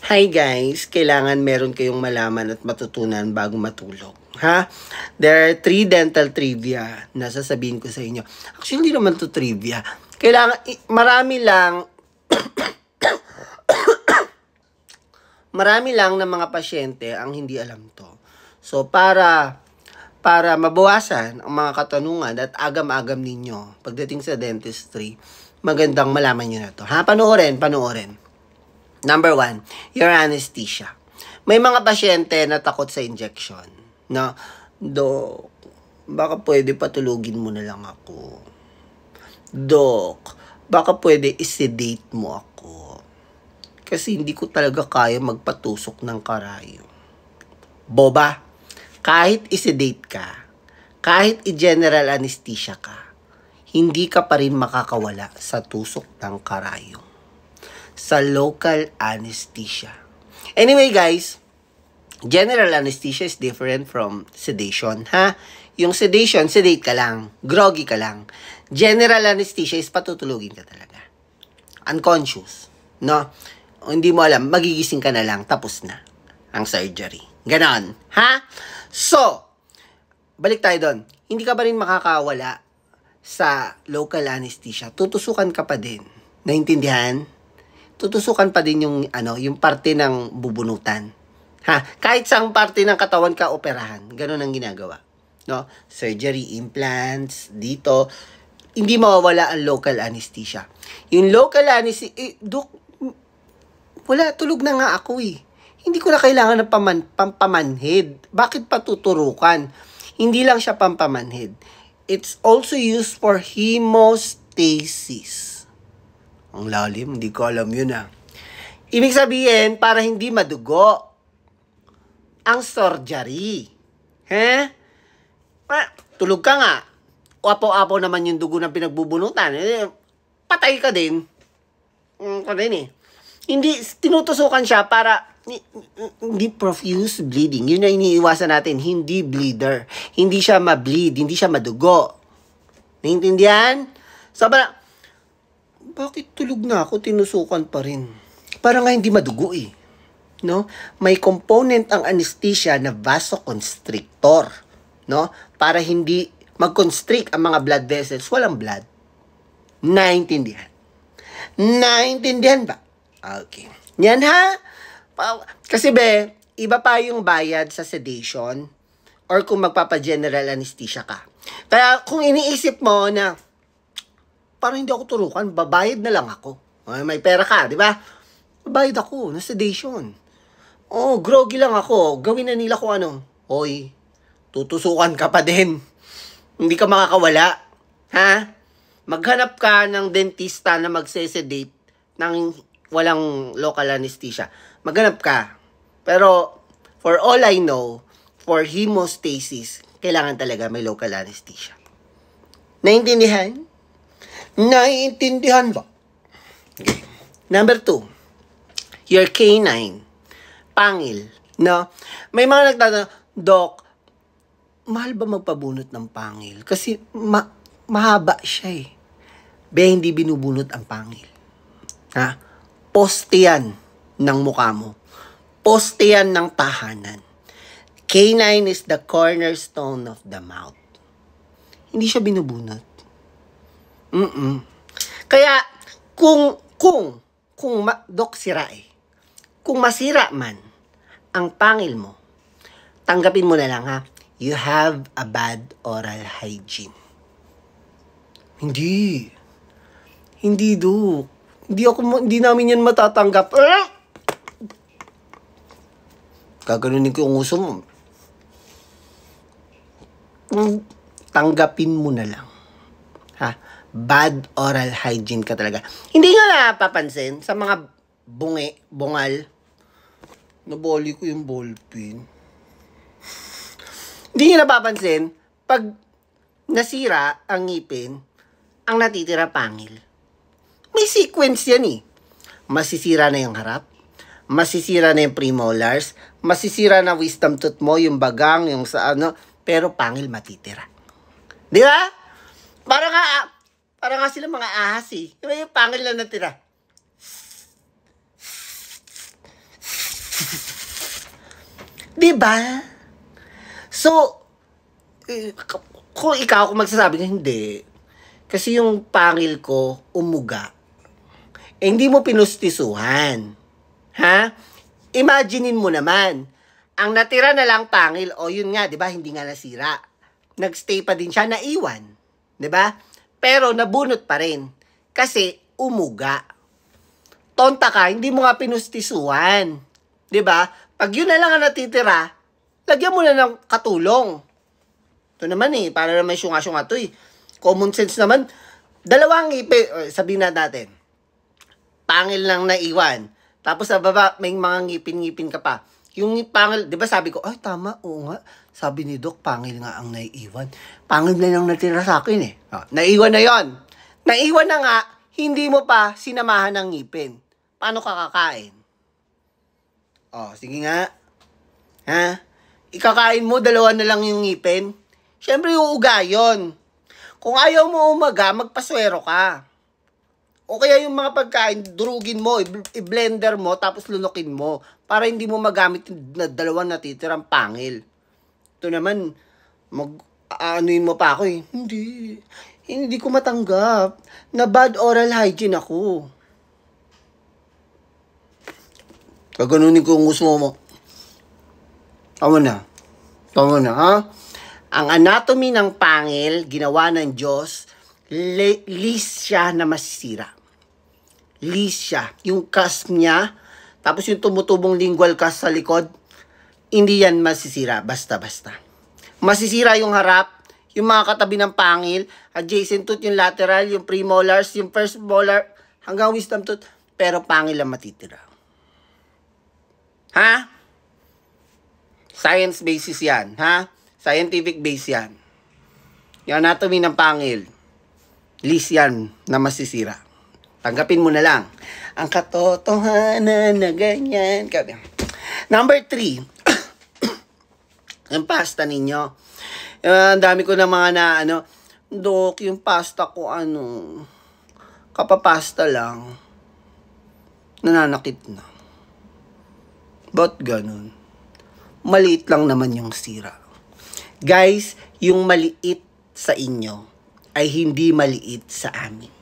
Hi guys, kailangan meron kayong malaman at matutunan bago matulog. Ha? There are 3 dental trivia na sasabihin ko sa inyo. Actually, hindi naman to trivia. Kailangan, marami lang ng mga pasyente ang hindi alam to. So, para mabawasan ang mga katanungan at agam-agam ninyo pagdating sa dentistry, magandang malaman nyo na to. Ha? Panoorin. Number 1, your anesthesia. May mga pasyente na takot sa injection. No? Dok, baka pwede patulugin mo na lang ako. Dok, baka pwede isedate mo ako. Kasi hindi ko talaga kaya magpatusok ng karayo. Boba, kahit isedate ka, kahit i-general anesthesia ka, hindi ka pa rin makakawala sa tusok ng karayo. Sa local anesthesia. Anyway guys, general anesthesia is different from sedation, ha? Yung sedation, sedate ka lang, groggy ka lang. General anesthesia is patutulugin ka talaga. Unconscious, no? O, hindi mo alam, magigising ka na lang, tapos na ang surgery. Ganon, ha? So, balik tayo doon. Hindi ka ba rin makakawala sa local anesthesia? Tutusukan ka pa din. Naintindihan? Tutusukan pa din yung yung parte ng bubunutan. Ha, kahit saang parte ng katawan ka operahan, ganun ang ginagawa. No? Surgery, implants, dito, hindi mawawala ang local anesthesia. Yung local anesthesia, Dok, wala, tulog na nga ako eh. Hindi ko na kailangan ng pampamanhid. Bakit patuturukan? Hindi lang siya pampamanhid. It's also used for hemostasis. Ang lalim, hindi ko alam yun ah. Ibig sabihin, para hindi madugo ang surgery. He? Tulog ka nga. Apo-apo naman yung dugo ng pinagbubunutan. Patay ka din. Hindi, tinutusukan siya para hindi profuse bleeding. Yun na iniiwasan natin. Hindi bleeder. Hindi siya ma-bleed. Hindi siya madugo. Naintindihan? So, bakit tulog na ako, tinusukan pa rin? Para nga hindi madugo eh. No? May component ang anesthesia na vasoconstrictor. No? Para hindi mag-constrict ang mga blood vessels. Walang blood. Naintindihan? Naintindihan ba? Okay. Yan ha? Kasi iba pa yung bayad sa sedation or kung magpapa-general anesthesia ka. Kaya kung iniisip mo na parang hindi ako turukan, babayad na lang ako. May pera ka, di ba? Babayad ako, na sedation. Oh, groggy lang ako. Gawin na nila kung ano. Hoy, tutusukan ka pa din. Hindi ka makakawala. Ha? Maghanap ka ng dentista na magsesedate ng walang local anesthesia. Maghanap ka. Pero, for all I know, for hemostasis, kailangan talaga may local anesthesia. Naintindihan? Naiintindihan ba? Okay. Number 2, your canine. Pangil. No? May mga nagtatanong, Dok, mahal ba magpabunot ng pangil? Kasi mahaba siya eh. Hindi binubunot ang pangil. Ha? Poste yan ng mukha mo. Poste yan ng tahanan. Canine is the cornerstone of the mouth. Hindi siya binubunot. Kaya, Dok, sira eh. Kung masira man ang pangil mo, tanggapin mo na lang ha, you have a bad oral hygiene. Hindi, Dok. Hindi namin yan matatanggap. Gaganunin ko yung uso mo. Tanggapin mo na lang. Ha? Bad oral hygiene ka talaga. Hindi nga napapansin sa mga bungal. Naboli ko yung ballpen. Hindi nyo napapansin, pag nasira ang ngipin, ang natitira pangil. May sequence yan eh. Masisira na yung harap, masisira na yung premolars, masisira na wisdom tooth mo, yung bagang, yung sa pero pangil matitira. Di ba? Para nga sila mga ahas eh. Yung pangil na natira. Diba? So, kung ikaw, kung magsasabi na hindi, kasi yung pangil ko, umuga. Eh, hindi mo pinustisuhan. Ha? Imaginein mo naman, ang natira na lang pangil, o yun nga, di ba, hindi nga nasira. Nagstay pa din siya, naiwan. Di ba? Pero nabunot pa rin. Kasi umuga. Tonta ka, hindi mo nga pinustisuhan. Di ba? Pag yun na lang ang natitira, lagyan mo na ng katulong. Ito naman para naman syunga-syunga to Common sense naman. Dalawang ngipin, sabihin na natin, pangil lang naiwan. Tapos sa baba, may mga ngipin-ngipin ka pa. Yung pangil, di ba sabi ko, ay tama, oo nga. Sabi ni Doc, pangil nga ang naiiwan. Pangil na lang natira sa akin naiwan na yon. Naiwan na nga, hindi mo pa sinamahan ng ngipin. Paano ka kakain? Sige nga. Ha? Ikakain mo, dalawa na lang yung ngipin. Siyempre, uuga yun. Kung ayaw mo umaga, magpaswero ka. O kaya yung mga pagkain, durugin mo, i-blender mo, tapos lunukin mo. Para hindi mo magamit na dalawang natitirang pangil. Ito naman, anuin mo pa ako Hindi ko matanggap na bad oral hygiene ako. Gaganunin ko yung gusto mo. Tama na, ha? Ang anatomy ng pangil, ginawa ng Diyos, least siya na masisira. Least siya. Yung cusp niya, tapos yung tumutubong lingual cusp sa likod, hindi yan masisira, basta-basta. Masisira yung harap, yung mga katabi ng pangil, adjacent tooth, yung lateral, yung premolars, yung first molar, hanggang wisdom tooth, pero pangil ang matitira. Ha? Science basis yan, ha? Scientific base yan. Yung anatomy ng pangil, least yan na masisira. Tanggapin mo na lang. Ang katotohanan na ganyan. Number 3. Yung pasta ninyo. Ang dami ko na mga Dok, yung pasta ko kapapasta lang. Nananakit na. Ba't ganun? Maliit lang naman yung sira. Guys, yung maliit sa inyo ay hindi maliit sa amin.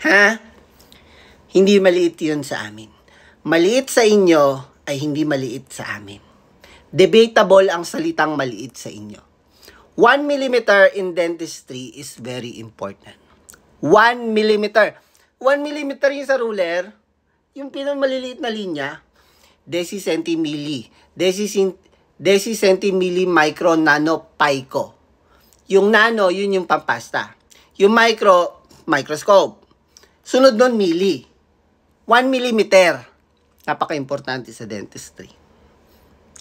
Ha? Hindi maliit yun sa amin. Maliit sa inyo ay hindi maliit sa amin. Debatable ang salitang maliit sa inyo. 1 millimeter in dentistry is very important. 1 millimeter. 1 millimeter yung sa ruler, yung pinakamaliliit na linya, decicentimilli. Decicentimilli micro nano pico. Yung nano, yun yung pampasta. Yung micro, microscope. Sunod nun, milli. 1 millimeter. Napaka-importante sa dentistry.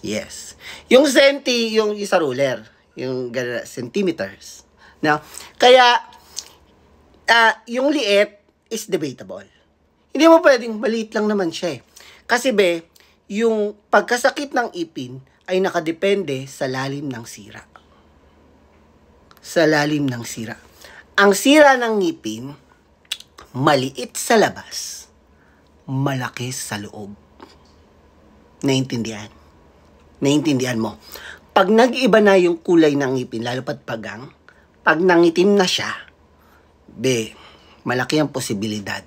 Yes. Yung centi, yung isa ruler. Yung centimeters. Now, kaya, yung liit is debatable. Hindi mo pwedeng, maliit lang naman siya Kasi yung pagkasakit ng ipin ay nakadepende sa lalim ng sira. Sa lalim ng sira. Ang sira ng ngipin, maliit sa labas, malaki sa loob. Naintindihan? Naintindihan mo? Pag nag-iba na yung kulay ng ngipin, lalo pat pagang, pag nangitim na siya, malaki ang posibilidad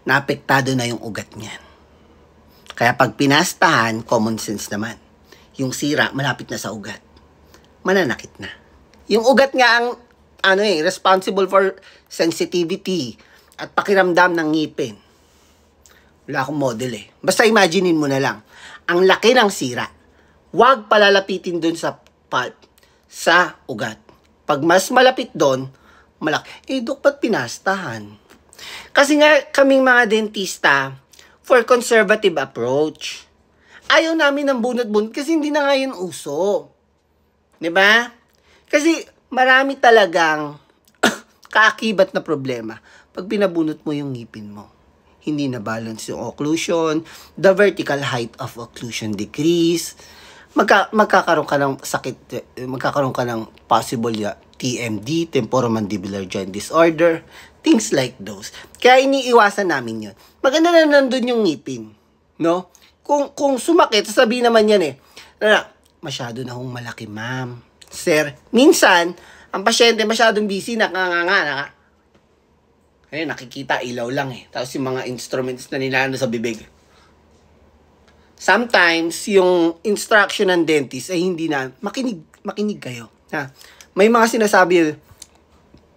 na apektado na yung ugat niyan. Kaya pag pinastahan, common sense naman. Yung sira, malapit na sa ugat. Mananakit na. Yung ugat nga ang, responsible for sensitivity at pakiramdam ng ngipin. Wala akong model Basta imaginein mo na lang. Ang laki ng sira. Huwag palalapitin dun sa pulp, sa ugat. Pag mas malapit dun, malaki. Dok, ba't pinastahan? Kasi nga, kaming mga dentista, for conservative approach. Ayaw namin ng bunot-bunot kasi hindi na nga yun uso. Diba? Kasi marami talagang kaakibat na problema pag pinabunot mo yung ngipin mo. Hindi na balance yung occlusion, the vertical height of occlusion decrease, magkakaroon ka ng sakit, magkakaroon ka ng possible TMD, temporomandibular joint disorder, things like those. Kaya iniiwasan namin yun. Maganda na nandun yung ngipin, no? kung sumakit, sasabihin naman yan masyado na hong malaki, ma'am. Sir, minsan, ang pasyente masyadong busy, nakikita, ilaw lang Tapos yung mga instruments na nilano sa bibig. Sometimes, yung instruction ng dentist ay hindi na, makinig kayo. May mga sinasabi,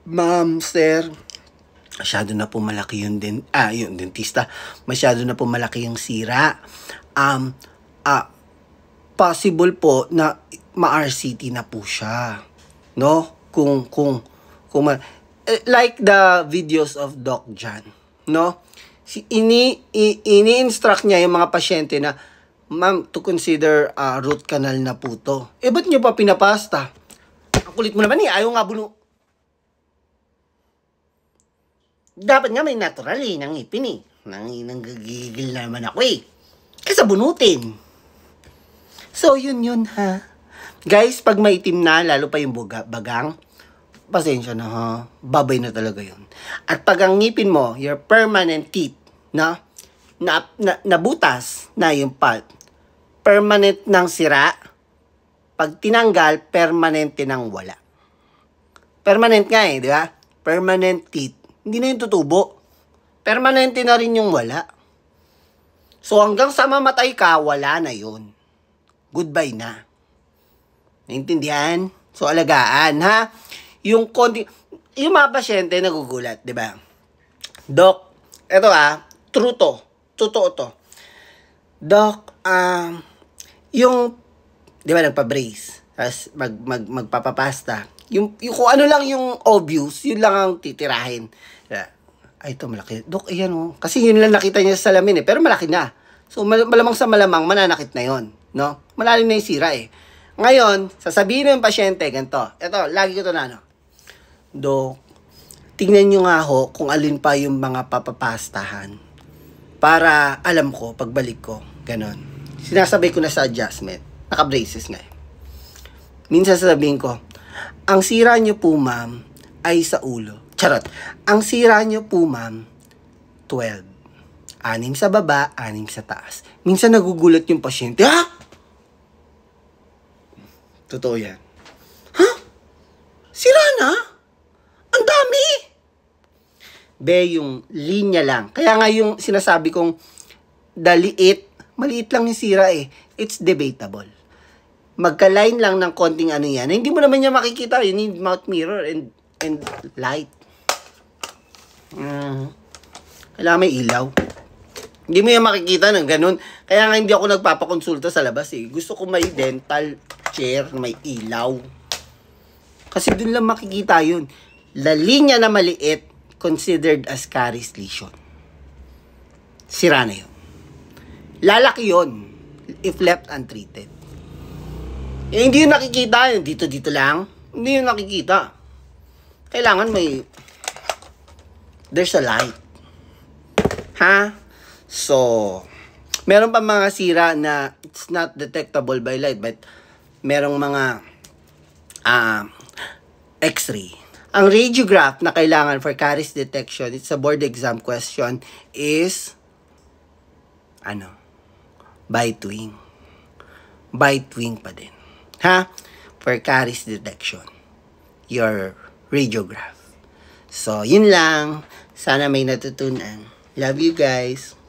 ma'am, sir, masyado na po malaki yung dentista, masyado na po malaki yung sira. Possible po na ma-RCT na po siya. No? Like the videos of Doc John. No? Ini-instruct niya yung mga pasyente na, ma'am, to consider root canal na po to. Ba't nyo pa pinapasta? Ang kulit mo naman ayaw nga Dapat nga may natural ng ngipin Nanggigigil naman ako Kaysa bunutin. So, yun ha. Guys, pag maitim na, lalo pa yung bagang, pasensya na ha. Babay na talaga yun. At pag ang ngipin mo, your permanent teeth, nabutas na yung pulp, permanent ng sira, pag tinanggal, permanente ng wala. Permanent nga di ba? Permanent teeth. Hindi na yung tutubo. Permanente na rin yung wala. So, hanggang sa mamatay ka, wala na yun. Goodbye na. Naintindihan? So, alagaan, ha? Yung mga pasyente nagugulat, di ba? Doc, eto true to. Totoo to. Doc, yung, di ba, nagpa-brace, tapos magpapapasta. Yung kung ano lang yung obvious, yun lang ang titirahin. Ay, ito malaki. Dok, ayan Kasi yun lang nakita niya sa salamin pero malaki na. So, malamang sa malamang, mananakit na yun. No? Malalim na yung sira Ngayon, sasabihin ng pasyente, ganito. Ito, lagi ko ito Dok, tingnan nyo nga kung alin pa yung mga papapastahan. Para alam ko, pagbalik ko, ganon. Sinasabay ko na sa adjustment. Naka-braces nga Minsan sasabihin ko, ang sira nyo po, ma'am, ay sa ulo. Charot. Ang sira nyo po, ma'am, 12. 6 sa baba, 6 sa taas. Minsan nagugulat yung pasyente, Totoo yan. Sira na? Ang dami! Yung linya lang. Kaya nga yung sinasabi kong maliit lang yung sira It's debatable. Magka-line lang ng konting yan. Hindi mo naman niya makikita. You need mouth mirror and light. Kailangan may ilaw. Hindi mo yan makikita ng ganun. Kaya nga hindi ako nagpapakonsulta sa labas Gusto ko may dental chair na may ilaw. Kasi dun lang makikita yun. La linya na maliit considered as caries lesion. Sira na yun. Lalaki yun if left untreated. Hindi yun nakikita. Dito lang. Hindi yun nakikita. Kailangan there's a light. So, meron pa mga sira na it's not detectable by light, but merong mga x-ray. Ang radiograph na kailangan for caries detection, it's a board exam question, is bite wing. Bite wing pa din. For caries detection. Your radiograph. So, yun lang. Sana may natutunan. Love you guys.